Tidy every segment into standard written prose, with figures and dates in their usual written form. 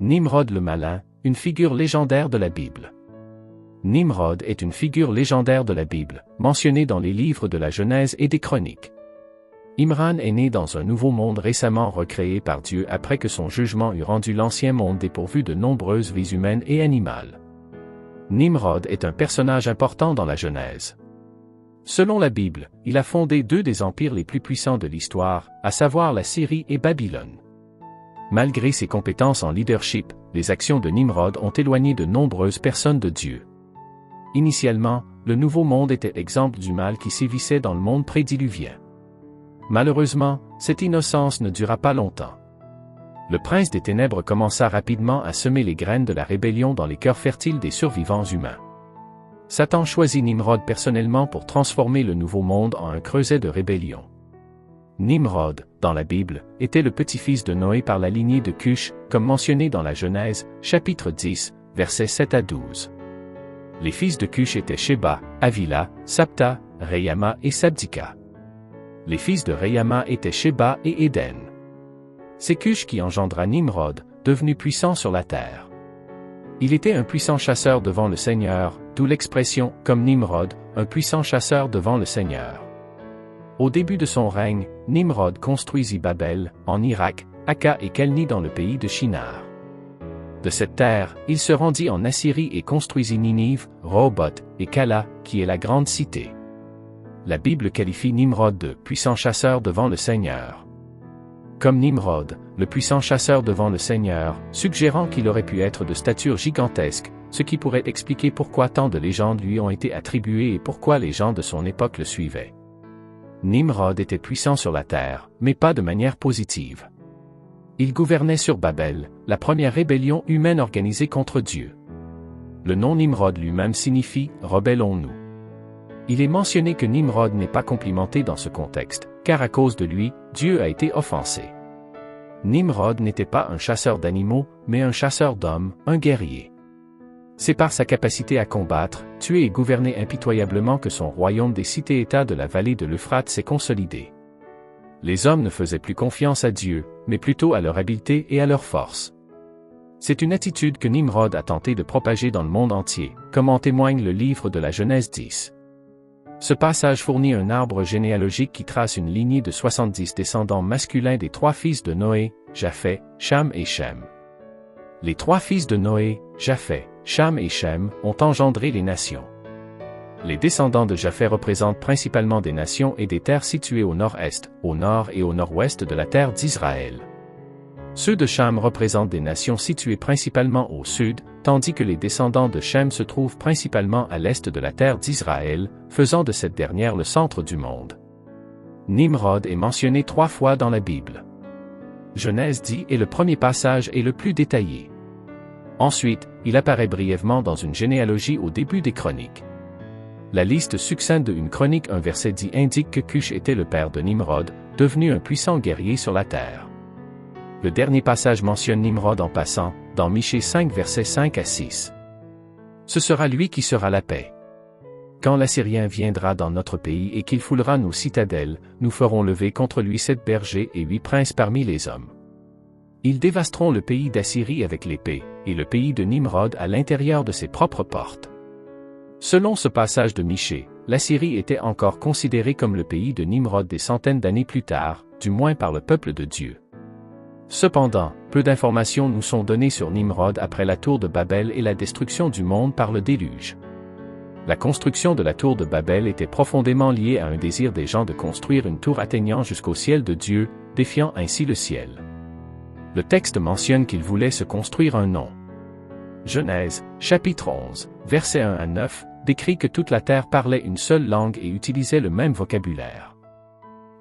Nimrod le malin, une figure légendaire de la Bible. Nimrod est une figure légendaire de la Bible, mentionnée dans les livres de la Genèse et des Chroniques. Imran est né dans un nouveau monde récemment recréé par Dieu après que son jugement eut rendu l'ancien monde dépourvu de nombreuses vies humaines et animales. Nimrod est un personnage important dans la Genèse. Selon la Bible, il a fondé deux des empires les plus puissants de l'histoire, à savoir la Syrie et Babylone. Malgré ses compétences en leadership, les actions de Nimrod ont éloigné de nombreuses personnes de Dieu. Initialement, le Nouveau Monde était exemple du mal qui sévissait dans le monde prédiluvien. Malheureusement, cette innocence ne dura pas longtemps. Le prince des ténèbres commença rapidement à semer les graines de la rébellion dans les cœurs fertiles des survivants humains. Satan choisit Nimrod personnellement pour transformer le Nouveau Monde en un creuset de rébellion. Nimrod, dans la Bible, était le petit-fils de Noé par la lignée de Cush, comme mentionné dans la Genèse, chapitre 10, versets 7 à 12. Les fils de Cush étaient Sheba, Havila, Sabta, Reyama et Sabdika. Les fils de Reyama étaient Sheba et Éden. C'est Cush qui engendra Nimrod, devenu puissant sur la terre. Il était un puissant chasseur devant le Seigneur, d'où l'expression « comme Nimrod », un puissant chasseur devant le Seigneur. Au début de son règne, Nimrod construisit Babel, en Irak, Akka et Calni dans le pays de Shinar. De cette terre, il se rendit en Assyrie et construisit Ninive, Rehoboth et Kala, qui est la grande cité. La Bible qualifie Nimrod de « puissant chasseur devant le Seigneur ». Comme Nimrod, le puissant chasseur devant le Seigneur, suggérant qu'il aurait pu être de stature gigantesque, ce qui pourrait expliquer pourquoi tant de légendes lui ont été attribuées et pourquoi les gens de son époque le suivaient. Nimrod était puissant sur la terre, mais pas de manière positive. Il gouvernait sur Babel, la première rébellion humaine organisée contre Dieu. Le nom Nimrod lui-même signifie « rebellons-nous ». Il est mentionné que Nimrod n'est pas complimenté dans ce contexte, car à cause de lui, Dieu a été offensé. Nimrod n'était pas un chasseur d'animaux, mais un chasseur d'hommes, un guerrier. C'est par sa capacité à combattre, tuer et gouverner impitoyablement que son royaume des cités-États de la vallée de l'Euphrate s'est consolidé. Les hommes ne faisaient plus confiance à Dieu, mais plutôt à leur habileté et à leur force. C'est une attitude que Nimrod a tenté de propager dans le monde entier, comme en témoigne le livre de la Genèse 10. Ce passage fournit un arbre généalogique qui trace une lignée de 70 descendants masculins des trois fils de Noé, Japheth, Cham et Shem. Les trois fils de Noé, Japheth, Cham et Shem, ont engendré les nations. Les descendants de Japheth représentent principalement des nations et des terres situées au nord-est, au nord et au nord-ouest de la terre d'Israël. Ceux de Cham représentent des nations situées principalement au sud, tandis que les descendants de Shem se trouvent principalement à l'est de la terre d'Israël, faisant de cette dernière le centre du monde. Nimrod est mentionné 3 fois dans la Bible. Genèse 10 est le premier passage et le plus détaillé. Ensuite, il apparaît brièvement dans une généalogie au début des Chroniques. La liste succincte de une chronique 1 verset 10 indique que Cush était le père de Nimrod, devenu un puissant guerrier sur la terre. Le dernier passage mentionne Nimrod en passant, dans Michée 5 versets 5 à 6. Ce sera lui qui sera la paix. Quand l'Assyrien viendra dans notre pays et qu'il foulera nos citadelles, nous ferons lever contre lui 7 bergers et 8 princes parmi les hommes. Ils dévasteront le pays d'Assyrie avec l'épée, et le pays de Nimrod à l'intérieur de ses propres portes. Selon ce passage de Michée, l'Assyrie était encore considérée comme le pays de Nimrod des centaines d'années plus tard, du moins par le peuple de Dieu. Cependant, peu d'informations nous sont données sur Nimrod après la tour de Babel et la destruction du monde par le déluge. La construction de la tour de Babel était profondément liée à un désir des gens de construire une tour atteignant jusqu'au ciel de Dieu, défiant ainsi le ciel. Le texte mentionne qu'ils voulaient se construire un nom. Genèse, chapitre 11, versets 1 à 9, décrit que toute la terre parlait une seule langue et utilisait le même vocabulaire.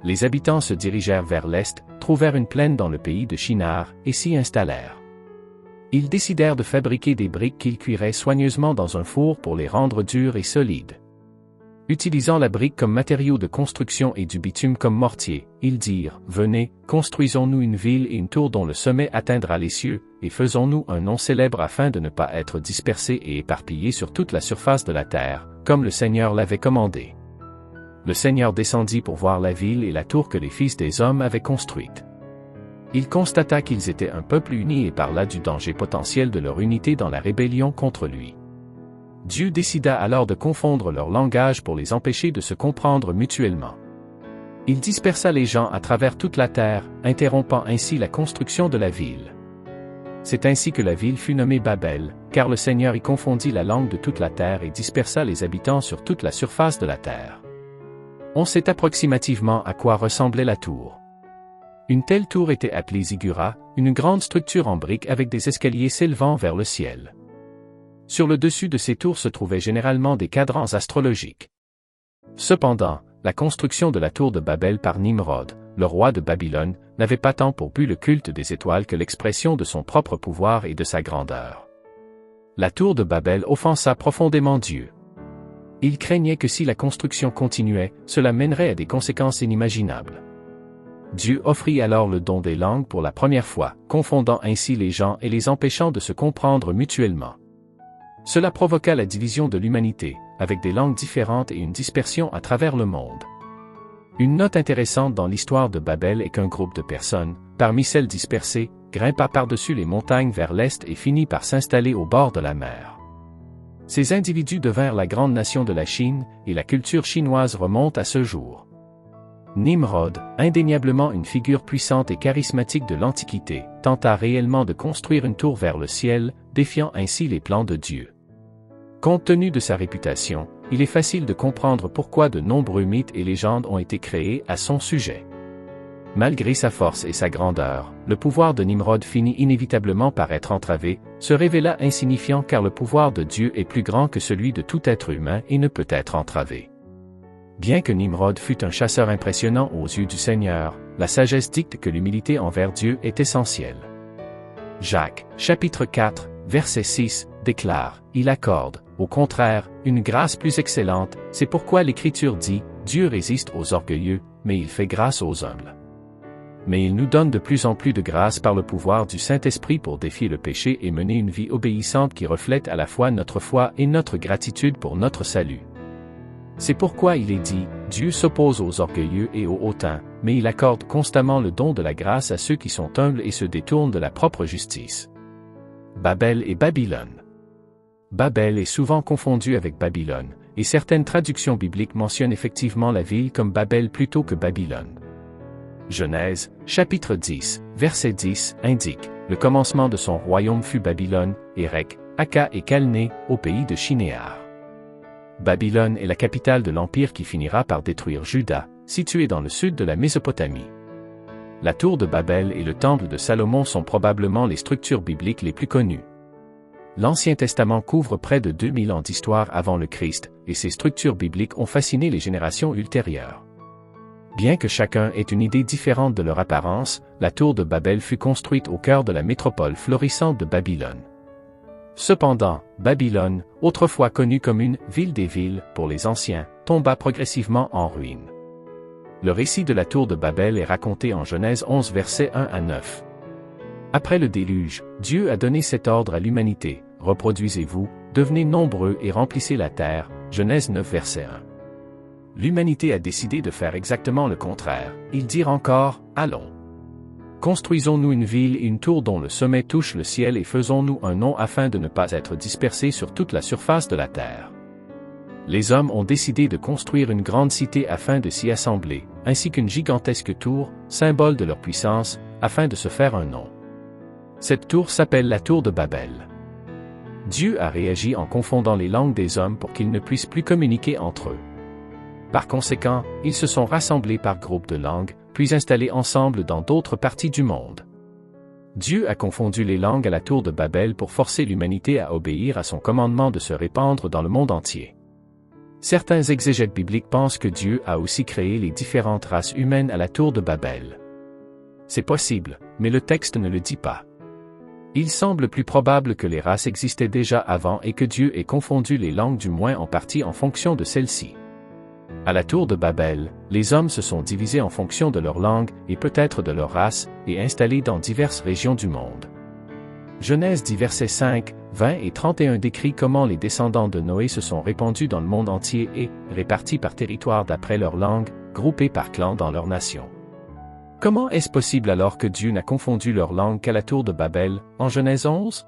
Les habitants se dirigèrent vers l'est, trouvèrent une plaine dans le pays de Shinar, et s'y installèrent. Ils décidèrent de fabriquer des briques qu'ils cuiraient soigneusement dans un four pour les rendre dures et solides. Utilisant la brique comme matériau de construction et du bitume comme mortier, ils dirent « Venez, construisons-nous une ville et une tour dont le sommet atteindra les cieux, et faisons-nous un nom célèbre afin de ne pas être dispersés et éparpillés sur toute la surface de la terre, comme le Seigneur l'avait commandé. » Le Seigneur descendit pour voir la ville et la tour que les fils des hommes avaient construite. Il constata qu'ils étaient un peuple uni et parla du danger potentiel de leur unité dans la rébellion contre lui. Dieu décida alors de confondre leur langage pour les empêcher de se comprendre mutuellement. Il dispersa les gens à travers toute la terre, interrompant ainsi la construction de la ville. C'est ainsi que la ville fut nommée Babel, car le Seigneur y confondit la langue de toute la terre et dispersa les habitants sur toute la surface de la terre. On sait approximativement à quoi ressemblait la tour. Une telle tour était appelée Zigura, une grande structure en briques avec des escaliers s'élevant vers le ciel. Sur le dessus de ces tours se trouvaient généralement des cadrans astrologiques. Cependant, la construction de la tour de Babel par Nimrod, le roi de Babylone, n'avait pas tant pour but le culte des étoiles que l'expression de son propre pouvoir et de sa grandeur. La tour de Babel offensa profondément Dieu. Il craignait que si la construction continuait, cela mènerait à des conséquences inimaginables. Dieu offrit alors le don des langues pour la première fois, confondant ainsi les gens et les empêchant de se comprendre mutuellement. Cela provoqua la division de l'humanité, avec des langues différentes et une dispersion à travers le monde. Une note intéressante dans l'histoire de Babel est qu'un groupe de personnes, parmi celles dispersées, grimpa par-dessus les montagnes vers l'est et finit par s'installer au bord de la mer. Ces individus devinrent la grande nation de la Chine, et la culture chinoise remonte à ce jour. Nimrod, indéniablement une figure puissante et charismatique de l'Antiquité, tenta réellement de construire une tour vers le ciel, défiant ainsi les plans de Dieu. Compte tenu de sa réputation, il est facile de comprendre pourquoi de nombreux mythes et légendes ont été créés à son sujet. Malgré sa force et sa grandeur, le pouvoir de Nimrod finit inévitablement par être entravé, se révéla insignifiant car le pouvoir de Dieu est plus grand que celui de tout être humain et ne peut être entravé. Bien que Nimrod fût un chasseur impressionnant aux yeux du Seigneur, la sagesse dicte que l'humilité envers Dieu est essentielle. Jacques, chapitre 4, verset 6, déclare, « Il accorde, au contraire, une grâce plus excellente, c'est pourquoi l'Écriture dit, Dieu résiste aux orgueilleux, mais il fait grâce aux humbles. » Mais il nous donne de plus en plus de grâce par le pouvoir du Saint-Esprit pour défier le péché et mener une vie obéissante qui reflète à la fois notre foi et notre gratitude pour notre salut. C'est pourquoi il est dit, Dieu s'oppose aux orgueilleux et aux hautains, mais il accorde constamment le don de la grâce à ceux qui sont humbles et se détournent de la propre justice. Babel et Babylone. Babel est souvent confondu avec Babylone, et certaines traductions bibliques mentionnent effectivement la ville comme Babel plutôt que Babylone. Genèse, chapitre 10, verset 10, indique, « Le commencement de son royaume fut Babylone, Érec, Akka et Calné, au pays de Shinéar. » Babylone est la capitale de l'empire qui finira par détruire Juda, situé dans le sud de la Mésopotamie. La tour de Babel et le temple de Salomon sont probablement les structures bibliques les plus connues. L'Ancien Testament couvre près de 2000 ans d'histoire avant le Christ, et ces structures bibliques ont fasciné les générations ultérieures. Bien que chacun ait une idée différente de leur apparence, la tour de Babel fut construite au cœur de la métropole florissante de Babylone. Cependant, Babylone, autrefois connue comme une « ville des villes » pour les anciens, tomba progressivement en ruine. Le récit de la tour de Babel est raconté en Genèse 11 versets 1 à 9. Après le déluge, Dieu a donné cet ordre à l'humanité, « Reproduisez-vous, devenez nombreux et remplissez la terre » Genèse 9 verset 1. L'humanité a décidé de faire exactement le contraire, ils dirent encore « Allons. Construisons-nous une ville et une tour dont le sommet touche le ciel et faisons-nous un nom afin de ne pas être dispersés sur toute la surface de la terre. » Les hommes ont décidé de construire une grande cité afin de s'y assembler, ainsi qu'une gigantesque tour, symbole de leur puissance, afin de se faire un nom. Cette tour s'appelle la tour de Babel. Dieu a réagi en confondant les langues des hommes pour qu'ils ne puissent plus communiquer entre eux. Par conséquent, ils se sont rassemblés par groupes de langues, puis installés ensemble dans d'autres parties du monde. Dieu a confondu les langues à la tour de Babel pour forcer l'humanité à obéir à son commandement de se répandre dans le monde entier. Certains exégètes bibliques pensent que Dieu a aussi créé les différentes races humaines à la tour de Babel. C'est possible, mais le texte ne le dit pas. Il semble plus probable que les races existaient déjà avant et que Dieu ait confondu les langues du moins en partie en fonction de celles-ci. À la tour de Babel, les hommes se sont divisés en fonction de leur langue et peut-être de leur race, et installés dans diverses régions du monde. Genèse 10 versets 5, 20 et 31 décrit comment les descendants de Noé se sont répandus dans le monde entier et, répartis par territoire d'après leur langue, groupés par clan dans leur nation. Comment est-ce possible alors que Dieu n'a confondu leur langue qu'à la tour de Babel, en Genèse 11?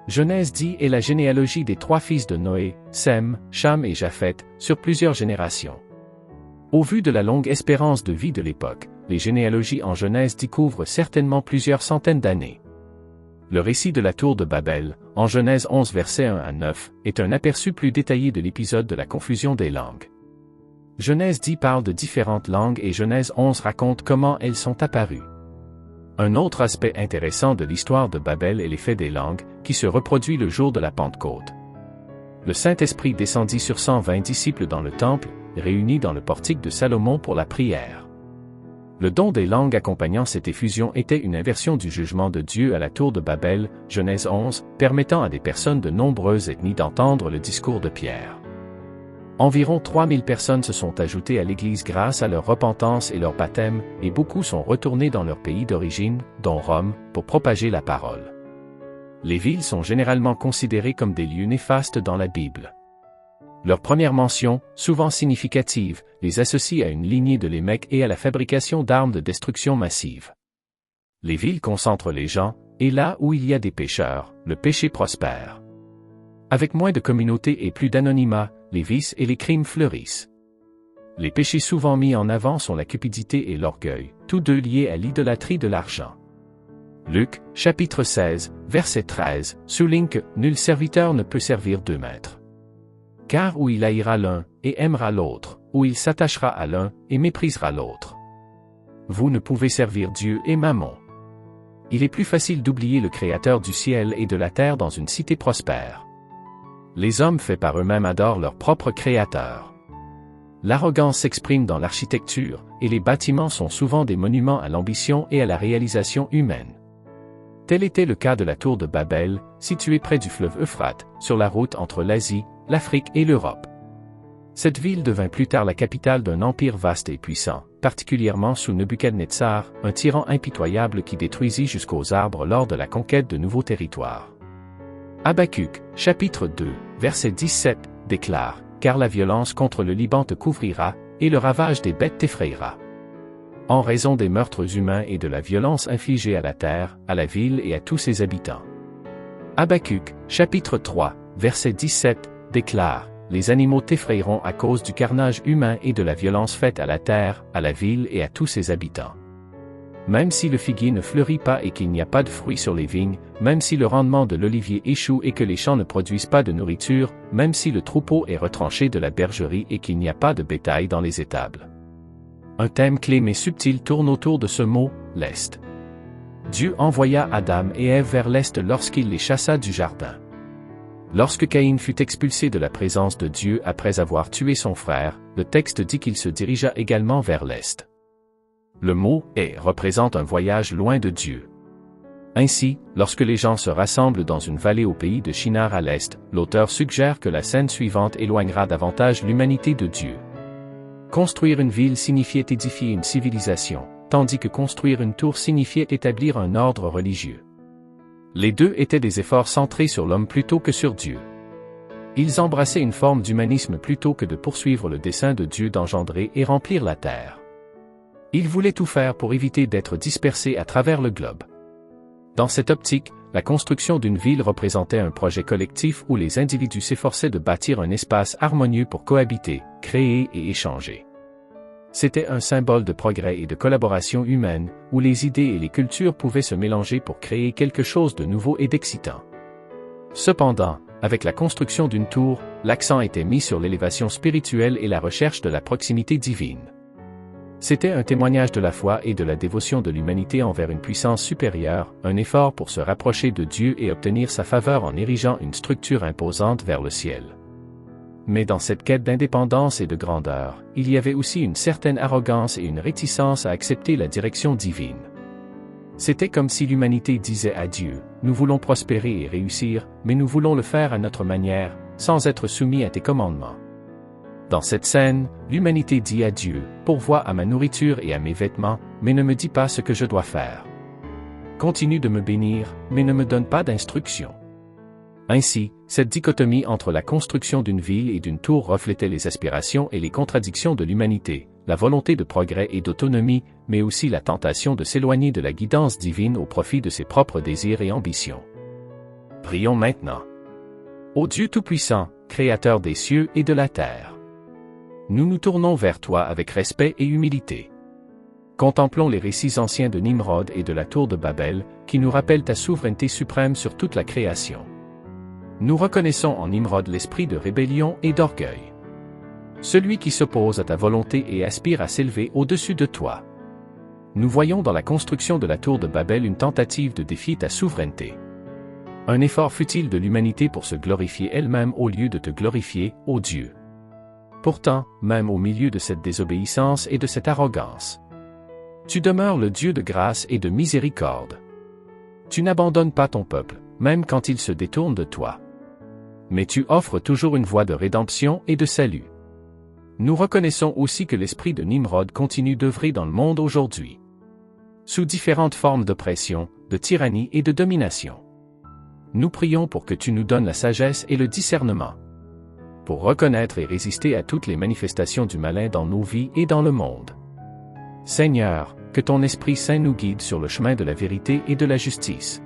Genèse 10 est la généalogie des 3 fils de Noé, Sem, Cham et Japheth, sur plusieurs générations. Au vu de la longue espérance de vie de l'époque, les généalogies en Genèse 10 couvrent certainement plusieurs centaines d'années. Le récit de la tour de Babel, en Genèse 11 versets 1 à 9, est un aperçu plus détaillé de l'épisode de la confusion des langues. Genèse 10 parle de différentes langues et Genèse 11 raconte comment elles sont apparues. Un autre aspect intéressant de l'histoire de Babel est l'effet des langues, qui se reproduit le jour de la Pentecôte. Le Saint-Esprit descendit sur 120 disciples dans le temple, réunis dans le portique de Salomon pour la prière. Le don des langues accompagnant cette effusion était une inversion du jugement de Dieu à la tour de Babel, Genèse 11, permettant à des personnes de nombreuses ethnies d'entendre le discours de Pierre. Environ 3000 personnes se sont ajoutées à l'Église grâce à leur repentance et leur baptême, et beaucoup sont retournés dans leur pays d'origine, dont Rome, pour propager la parole. Les villes sont généralement considérées comme des lieux néfastes dans la Bible. Leur première mention, souvent significative, les associe à une lignée de Lémec et à la fabrication d'armes de destruction massive. Les villes concentrent les gens, et là où il y a des pécheurs, le péché prospère. Avec moins de communautés et plus d'anonymat, les vices et les crimes fleurissent. Les péchés souvent mis en avant sont la cupidité et l'orgueil, tous deux liés à l'idolâtrie de l'argent. Luc, chapitre 16, verset 13, souligne que « nul serviteur ne peut servir 2 maîtres. Car où il haïra l'un, et aimera l'autre, ou il s'attachera à l'un, et méprisera l'autre. Vous ne pouvez servir Dieu et Mammon. » Il est plus facile d'oublier le Créateur du ciel et de la terre dans une cité prospère. Les hommes faits par eux-mêmes adorent leur propre Créateur. L'arrogance s'exprime dans l'architecture, et les bâtiments sont souvent des monuments à l'ambition et à la réalisation humaine. Tel était le cas de la tour de Babel, située près du fleuve Euphrate, sur la route entre l'Asie, l'Afrique et l'Europe. Cette ville devint plus tard la capitale d'un empire vaste et puissant, particulièrement sous Nebuchadnezzar, un tyran impitoyable qui détruisit jusqu'aux arbres lors de la conquête de nouveaux territoires. Habacuc, chapitre 2, verset 17, déclare « Car la violence contre le Liban te couvrira, et le ravage des bêtes t'effrayera. » En raison des meurtres humains et de la violence infligée à la terre, à la ville et à tous ses habitants. Habacuc, chapitre 3, verset 17, déclare « Les animaux t'effrayeront à cause du carnage humain et de la violence faite à la terre, à la ville et à tous ses habitants. » Même si le figuier ne fleurit pas et qu'il n'y a pas de fruits sur les vignes, même si le rendement de l'olivier échoue et que les champs ne produisent pas de nourriture, même si le troupeau est retranché de la bergerie et qu'il n'y a pas de bétail dans les étables. Un thème clé mais subtil tourne autour de ce mot, l'Est. Dieu envoya Adam et Ève vers l'Est lorsqu'il les chassa du jardin. Lorsque Caïn fut expulsé de la présence de Dieu après avoir tué son frère, le texte dit qu'il se dirigea également vers l'Est. Le mot « est » représente un voyage loin de Dieu. Ainsi, lorsque les gens se rassemblent dans une vallée au pays de Shinar à l'Est, l'auteur suggère que la scène suivante éloignera davantage l'humanité de Dieu. Construire une ville signifiait édifier une civilisation, tandis que construire une tour signifiait établir un ordre religieux. Les deux étaient des efforts centrés sur l'homme plutôt que sur Dieu. Ils embrassaient une forme d'humanisme plutôt que de poursuivre le dessein de Dieu d'engendrer et remplir la terre. Ils voulaient tout faire pour éviter d'être dispersés à travers le globe. Dans cette optique, la construction d'une ville représentait un projet collectif où les individus s'efforçaient de bâtir un espace harmonieux pour cohabiter, créer et échanger. C'était un symbole de progrès et de collaboration humaine, où les idées et les cultures pouvaient se mélanger pour créer quelque chose de nouveau et d'excitant. Cependant, avec la construction d'une tour, l'accent était mis sur l'élévation spirituelle et la recherche de la proximité divine. C'était un témoignage de la foi et de la dévotion de l'humanité envers une puissance supérieure, un effort pour se rapprocher de Dieu et obtenir sa faveur en érigeant une structure imposante vers le ciel. Mais dans cette quête d'indépendance et de grandeur, il y avait aussi une certaine arrogance et une réticence à accepter la direction divine. C'était comme si l'humanité disait à Dieu, « Nous voulons prospérer et réussir, mais nous voulons le faire à notre manière, sans être soumis à tes commandements. » Dans cette scène, l'humanité dit à Dieu, « Pourvois à ma nourriture et à mes vêtements, mais ne me dis pas ce que je dois faire. Continue de me bénir, mais ne me donne pas d'instruction. » Ainsi, cette dichotomie entre la construction d'une ville et d'une tour reflétait les aspirations et les contradictions de l'humanité, la volonté de progrès et d'autonomie, mais aussi la tentation de s'éloigner de la guidance divine au profit de ses propres désirs et ambitions. Prions maintenant. Ô Dieu Tout-Puissant, Créateur des cieux et de la terre, nous nous tournons vers toi avec respect et humilité. Contemplons les récits anciens de Nimrod et de la tour de Babel, qui nous rappellent ta souveraineté suprême sur toute la création. Nous reconnaissons en Nimrod l'esprit de rébellion et d'orgueil. Celui qui s'oppose à ta volonté et aspire à s'élever au-dessus de toi. Nous voyons dans la construction de la tour de Babel une tentative de défier ta souveraineté. Un effort futile de l'humanité pour se glorifier elle-même au lieu de te glorifier, ô Dieu. Pourtant, même au milieu de cette désobéissance et de cette arrogance, tu demeures le Dieu de grâce et de miséricorde. Tu n'abandonnes pas ton peuple, même quand il se détourne de toi. Mais tu offres toujours une voie de rédemption et de salut. Nous reconnaissons aussi que l'esprit de Nimrod continue d'œuvrer dans le monde aujourd'hui, sous différentes formes d'oppression, de tyrannie et de domination. Nous prions pour que tu nous donnes la sagesse et le discernement, pour reconnaître et résister à toutes les manifestations du malin dans nos vies et dans le monde. Seigneur, que ton Esprit Saint nous guide sur le chemin de la vérité et de la justice.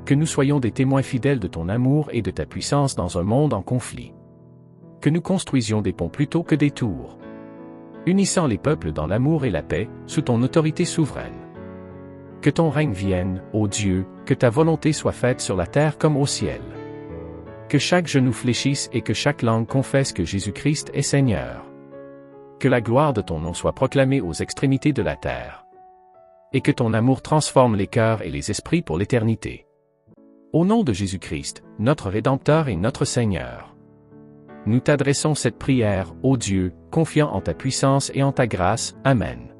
Que nous soyons des témoins fidèles de ton amour et de ta puissance dans un monde en conflit. Que nous construisions des ponts plutôt que des tours, unissant les peuples dans l'amour et la paix, sous ton autorité souveraine. Que ton règne vienne, ô Dieu, que ta volonté soit faite sur la terre comme au ciel. Que chaque genou fléchisse et que chaque langue confesse que Jésus-Christ est Seigneur. Que la gloire de ton nom soit proclamée aux extrémités de la terre. Et que ton amour transforme les cœurs et les esprits pour l'éternité. Au nom de Jésus-Christ, notre Rédempteur et notre Seigneur, nous t'adressons cette prière, ô Dieu, confiant en ta puissance et en ta grâce. Amen.